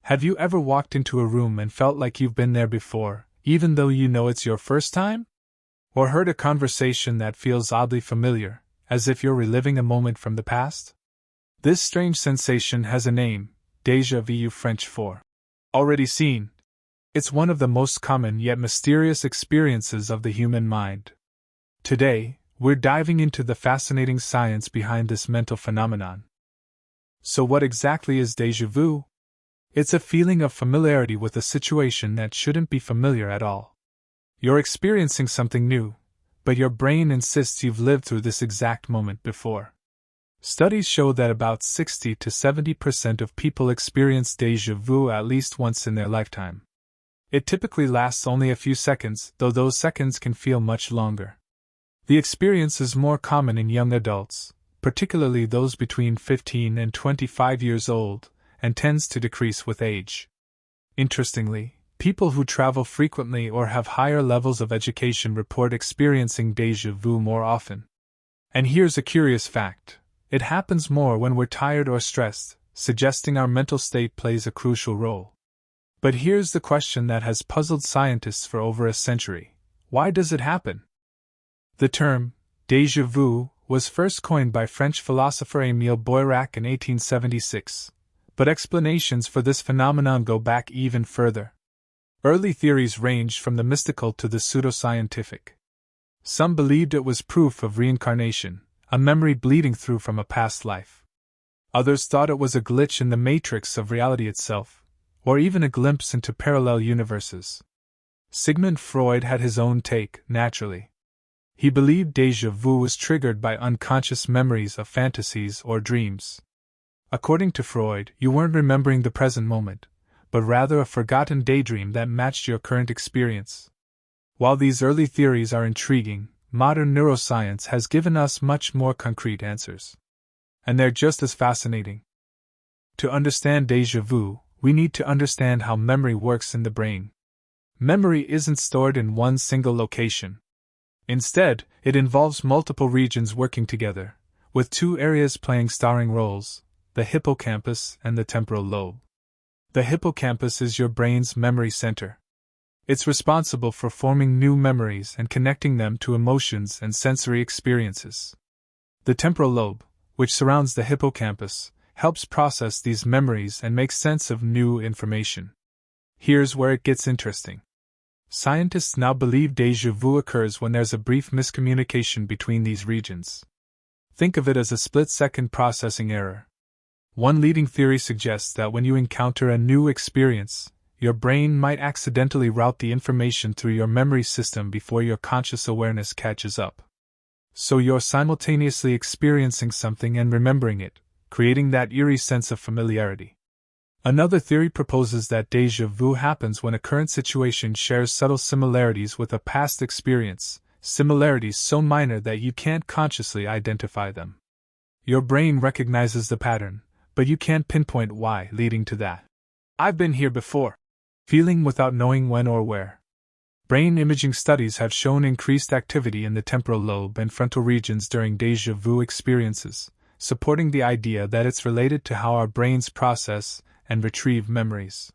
Have you ever walked into a room and felt like you've been there before, even though you know it's your first time? Or heard a conversation that feels oddly familiar, as if you're reliving a moment from the past? This strange sensation has a name, déjà vu, French for already seen. It's one of the most common yet mysterious experiences of the human mind. Today, we're diving into the fascinating science behind this mental phenomenon. So what exactly is déjà vu? It's a feeling of familiarity with a situation that shouldn't be familiar at all. You're experiencing something new, but your brain insists you've lived through this exact moment before. Studies show that about 60 to 70% of people experience déjà vu at least once in their lifetime. It typically lasts only a few seconds, though those seconds can feel much longer. The experience is more common in young adults, particularly those between 15 and 25 years old, and tends to decrease with age. Interestingly, people who travel frequently or have higher levels of education report experiencing déjà vu more often. And here's a curious fact. It happens more when we're tired or stressed, suggesting our mental state plays a crucial role. But here's the question that has puzzled scientists for over a century. Why does it happen? The term, déjà vu, was first coined by French philosopher Émile Boirac in 1876. But explanations for this phenomenon go back even further. Early theories ranged from the mystical to the pseudoscientific. Some believed it was proof of reincarnation, a memory bleeding through from a past life. Others thought it was a glitch in the matrix of reality itself, or even a glimpse into parallel universes. Sigmund Freud had his own take, naturally. He believed déjà vu was triggered by unconscious memories of fantasies or dreams. According to Freud, you weren't remembering the present moment, but rather a forgotten daydream that matched your current experience. While these early theories are intriguing, modern neuroscience has given us much more concrete answers. And they're just as fascinating. To understand déjà vu, we need to understand how memory works in the brain. Memory isn't stored in one single location. Instead, it involves multiple regions working together, with two areas playing starring roles: the hippocampus and the temporal lobe. The hippocampus is your brain's memory center. It's responsible for forming new memories and connecting them to emotions and sensory experiences. The temporal lobe, which surrounds the hippocampus, helps process these memories and make sense of new information. Here's where it gets interesting. Scientists now believe déjà vu occurs when there's a brief miscommunication between these regions. Think of it as a split-second processing error. One leading theory suggests that when you encounter a new experience, your brain might accidentally route the information through your memory system before your conscious awareness catches up. So you're simultaneously experiencing something and remembering it, creating that eerie sense of familiarity. Another theory proposes that déjà vu happens when a current situation shares subtle similarities with a past experience, similarities so minor that you can't consciously identify them. Your brain recognizes the pattern, but you can't pinpoint why, leading to that "I've been here before" feeling without knowing when or where. Brain imaging studies have shown increased activity in the temporal lobe and frontal regions during déjà vu experiences, supporting the idea that it's related to how our brains process and retrieve memories.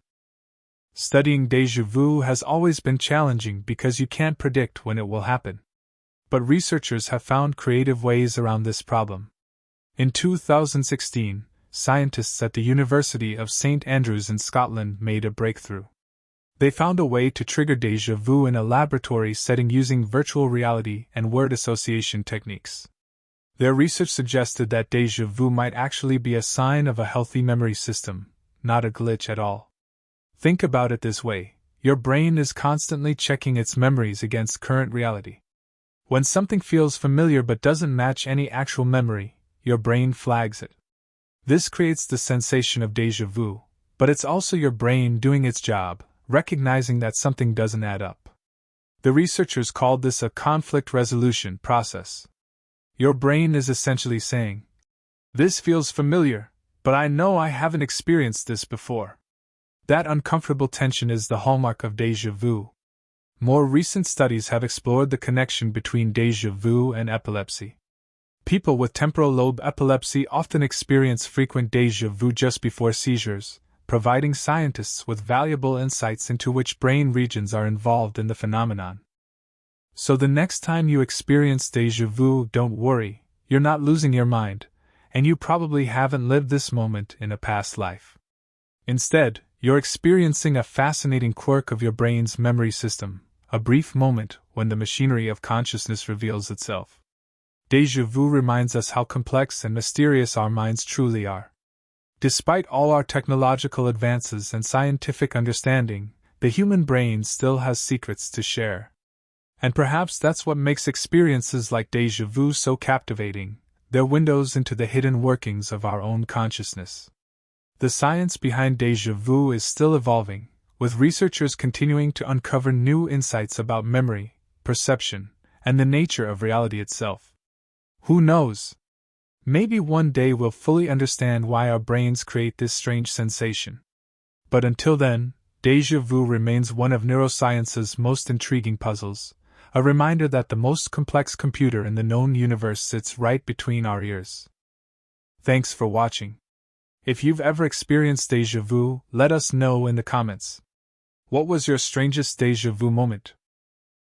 Studying déjà vu has always been challenging because you can't predict when it will happen. But researchers have found creative ways around this problem. In 2016, scientists at the University of St. Andrews in Scotland made a breakthrough. They found a way to trigger déjà vu in a laboratory setting using virtual reality and word association techniques. Their research suggested that déjà vu might actually be a sign of a healthy memory system, not a glitch at all. Think about it this way: your brain is constantly checking its memories against current reality. When something feels familiar but doesn't match any actual memory, your brain flags it. This creates the sensation of déjà vu, but it's also your brain doing its job, recognizing that something doesn't add up. The researchers called this a conflict resolution process. Your brain is essentially saying, "This feels familiar, but I know I haven't experienced this before." That uncomfortable tension is the hallmark of déjà vu. More recent studies have explored the connection between déjà vu and epilepsy. People with temporal lobe epilepsy often experience frequent déjà vu just before seizures, providing scientists with valuable insights into which brain regions are involved in the phenomenon. So the next time you experience déjà vu, don't worry, you're not losing your mind, and you probably haven't lived this moment in a past life. Instead, you're experiencing a fascinating quirk of your brain's memory system, a brief moment when the machinery of consciousness reveals itself. Déjà vu reminds us how complex and mysterious our minds truly are. Despite all our technological advances and scientific understanding, the human brain still has secrets to share. And perhaps that's what makes experiences like déjà vu so captivating. They're windows into the hidden workings of our own consciousness. The science behind déjà vu is still evolving, with researchers continuing to uncover new insights about memory, perception, and the nature of reality itself. Who knows? Maybe one day we'll fully understand why our brains create this strange sensation. But until then, déjà vu remains one of neuroscience's most intriguing puzzles, a reminder that the most complex computer in the known universe sits right between our ears. Thanks for watching. If you've ever experienced déjà vu, let us know in the comments. What was your strangest déjà vu moment?